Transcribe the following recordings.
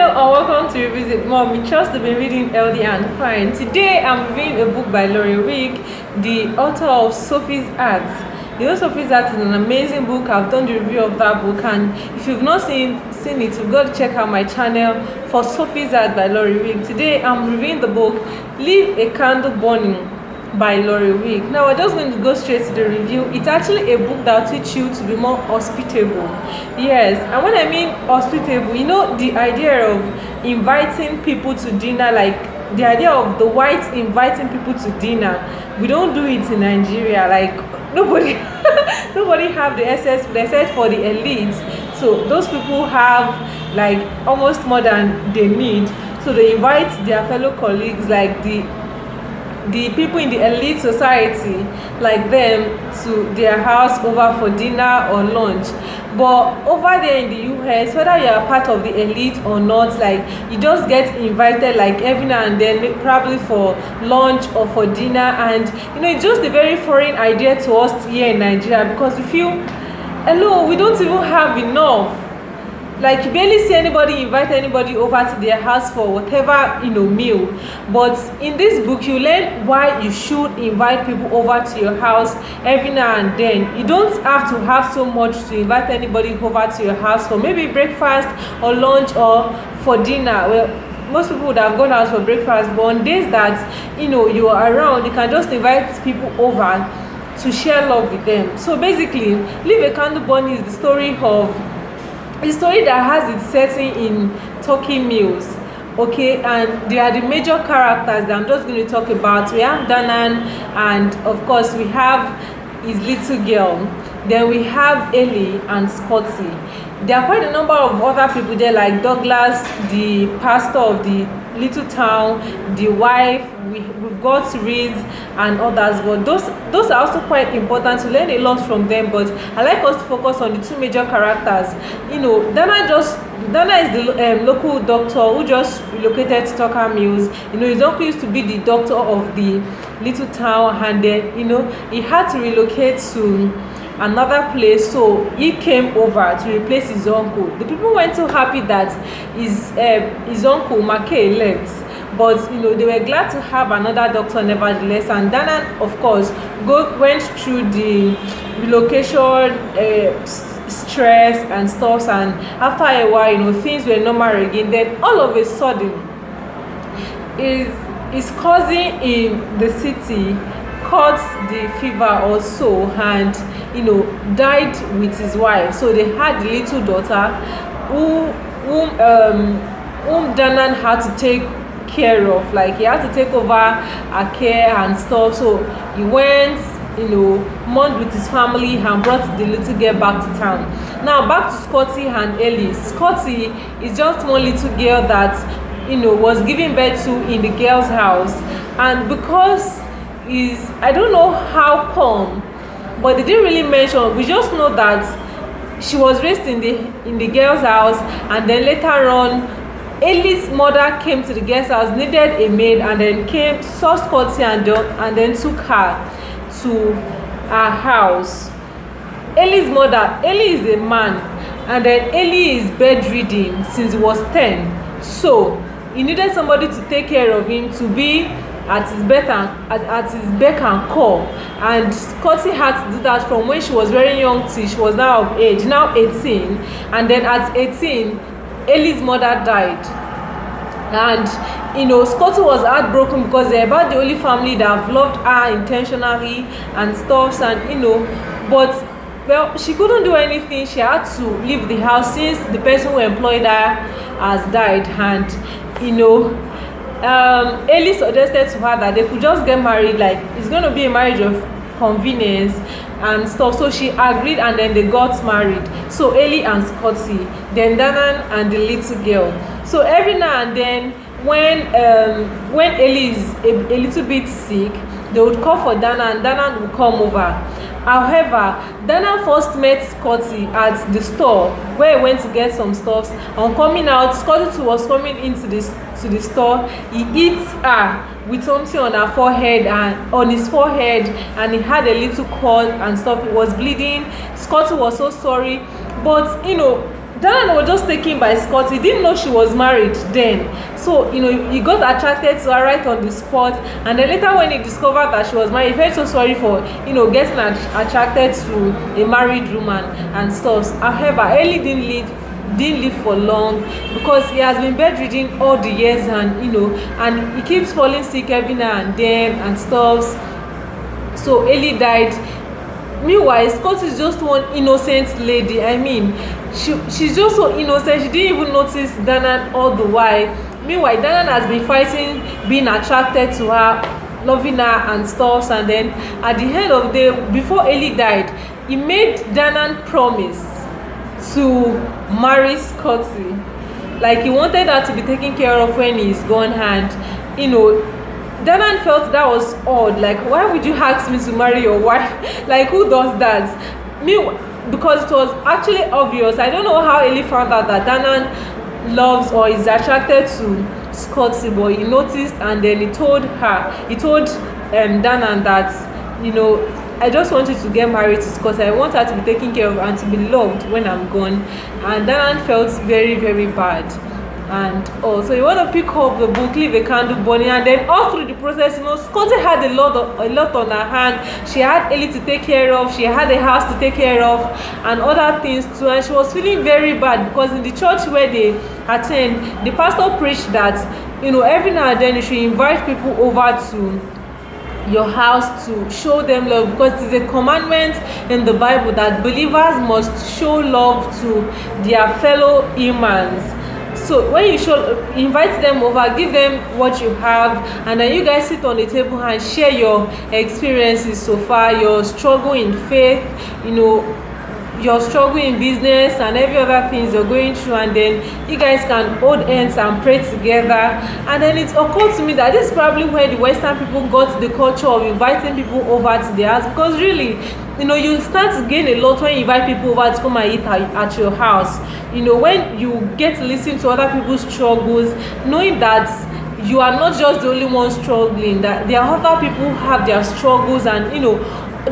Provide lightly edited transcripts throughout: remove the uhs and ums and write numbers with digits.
Hello and welcome to Reviews with Mom. We trust you've been reading healthy and fine. Today I'm reviewing a book by Wick, the author of Sophie's Art. Sophie's Art is an amazing book. I've done the review of that book, and if you've not seen it, you've got to check out my channel for Sophie's Art by Wick. Today I'm reviewing the book Leave a Candle Burning by Wick. Now we're just going to go straight to the review. It's actually a book that will teach you to be more hospitable. Yes, and when I mean hospitable, the idea of inviting people to dinner, like the idea of the whites inviting people to dinner. We don't do it in Nigeria. Like nobody have the access except for the elites. So those people have like almost more than they need. So they invite their fellow colleagues, like the people in the elite society, like them, to their house over for dinner or lunch. But over there in the US, whether you are part of the elite or not, like you just get invited like every now and then, probably for lunch or for dinner. And it's just a very foreign idea to us here in Nigeria, because we feel, hello, we don't even have enough. Like you barely see anybody invite anybody over to their house for whatever meal. But in this book you learn why you should invite people over to your house every now and then. You don't have to have so much to invite anybody over to your house for maybe breakfast or lunch or for dinner. Well, most people would have gone out for breakfast, but on days that you are around, you can just invite people over to share love with them. So basically, Leave a Candle Burning is the story that has its setting in Turkey meals, okay, and they are the major characters that I'm just going to talk about. We have Danan, and of course we have his little girl. Then we have Ellie and Scotty. There are quite a number of other people there, like Douglas, the pastor of the little town, the wife. We've got Reed and others, but those are also quite important to learn a lot from them. But I like us to focus on the two major characters. Dana is the local doctor who just relocated to Tucker Mills. His uncle used to be the doctor of the little town, and then he had to relocate to another place, so he came over to replace his uncle. The people weren't so happy that his uncle Mackay left, but they were glad to have another doctor nevertheless. And Dana, of course, went through the relocation stress and stuff, and after a while things were normal again. Then all of a sudden his cousin in the city caught the fever or so, and died with his wife. So they had the little daughter whom Danan had to take care of. Like he had to take over her care and stuff. So he went mourned with his family and brought the little girl back to town. Now back to Scotty and Ellie. Scotty is just one little girl that was given birth to in the girl's house, and because I don't know how come, but they didn't really mention. We just know that she was raised in the girl's house, and then later on Ellie's mother came to the girl's house, needed a maid, and then saw Scotty and then took her to her house. Ellie is a man, and then Ellie is bedridden since he was 10. So he needed somebody to take care of him, to be at his beck and call. And Scotty had to do that from when she was very young till she was now of age, now 18. And then at 18, Ellie's mother died, and Scotty was heartbroken because they're about the only family that have loved her intentionally and stuff. And but well, she couldn't do anything. She had to leave the house since the person who employed her has died. And Ellie suggested to her that they could just get married, like it's going to be a marriage of convenience and stuff. So she agreed, and then they got married. So Ellie and Scotty, then Danan and the little girl. So every now and then when Ellie is a little bit sick, they would call for Dana, and Dana would come over. However, Dana first met Scotty at the store where he went to get some stuff. On coming out, Scotty too was coming into the store. He hit her with something on her forehead and on his forehead, and he had a little cut and stuff. It was bleeding. Scotty was so sorry, but Dan was just taken by Scott. He didn't know she was married then. So, he got attracted to her right on the spot. And then later when he discovered that she was married, he felt so sorry for, getting attracted to a married woman and stuff. However, Ellie didn't live for long because he has been bedridden all the years, and he keeps falling sick every now and then and stuff. So Ellie died. Meanwhile, Scott is just one innocent lady. I mean, she's just so innocent. She didn't even notice Danan all the while. Meanwhile, Danan has been fighting, being attracted to her, loving her and stuff. And then at the end of the day, before Ellie died, he made Danan promise to marry Scotty. Like, he wanted her to be taken care of when he's gone. And Danan felt that was odd. Like, why would you ask me to marry your wife? Like, who does that? Because it was actually obvious. I don't know how Ellie found out that Danan loves or is attracted to Scotty, but he noticed, and then he told Danan that, I just want you to get married to Scotty. I want her to be taken care of and to be loved when I'm gone. And Danan felt very, very bad. And so you want to pick up the book, leave a candle burning, and then all through the process, Scotty had a lot on her hand. She had Ellie to take care of, she had a house to take care of, and other things too. And she was feeling very bad because in the church where they attend, the pastor preached that every now and then you should invite people over to your house to show them love, because it is a commandment in the Bible that believers must show love to their fellow humans. So when you invite them over, give them what you have, and then you guys sit on the table and share your experiences so far, your struggle in faith, your struggle in business and every other things you're going through, and then you guys can hold hands and pray together. And then it occurred to me that this is probably where the Western people got the culture of inviting people over to their house, because really, you start to gain a lot when you invite people over to come and eat at your house. When you get to listen to other people's struggles, knowing that you are not just the only one struggling, that there are other people who have their struggles, and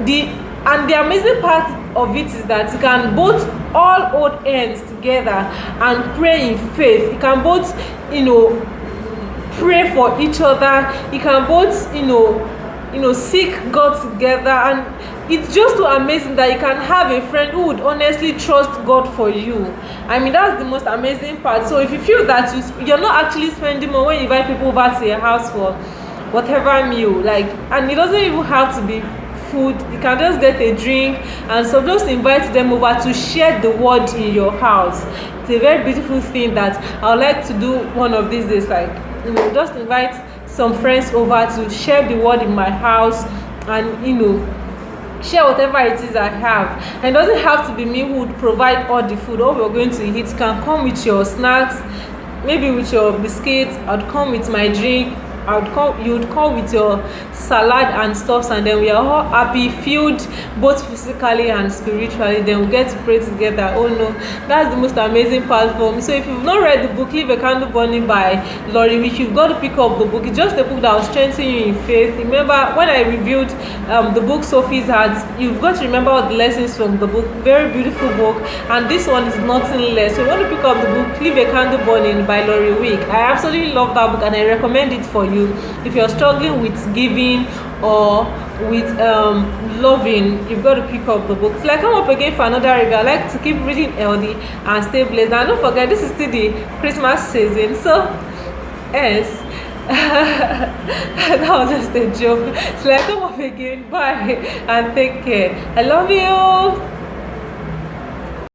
the amazing part of it is that you can both all hold hands together and pray in faith. You can both pray for each other. You can both seek God together. And it's just so amazing that you can have a friend who would honestly trust God for you. I mean, that's the most amazing part. So if you feel that you're not actually spending more when you invite people over to your house for whatever meal, and it doesn't even have to be food, you can just get a drink, and so just invite them over to share the word in your house. It's a very beautiful thing that I would like to do one of these days, just invite some friends over to share the word in my house, and share whatever it is I have. And it doesn't have to be me who would provide all the food. All we're going to eat can come with your snacks, maybe with your biscuits. I'd come with my drink. You would come with your salad and stuff, and then we are all happy, filled both physically and spiritually. Then we get to pray together. Oh no, that's the most amazing part for me. So if you've not read the book Leave a Candle Burning by Lori Wick, you've got to pick up the book. It's just a book that will strengthen you in faith. Remember when I reviewed the book Sophie's Heart, you've got to remember all the lessons from the book. Very beautiful book, and this one is nothing less. So you want to pick up the book Leave a Candle Burning by Lori Wick. I absolutely love that book, and I recommend it for you if you're struggling with giving or with loving. You've got to pick up the book. Till I come up again for another review, I like to keep reading healthy and stay blessed. And don't forget, this is still the Christmas season, so yes. That was just a joke. Till I come up again, bye and take care. I love you.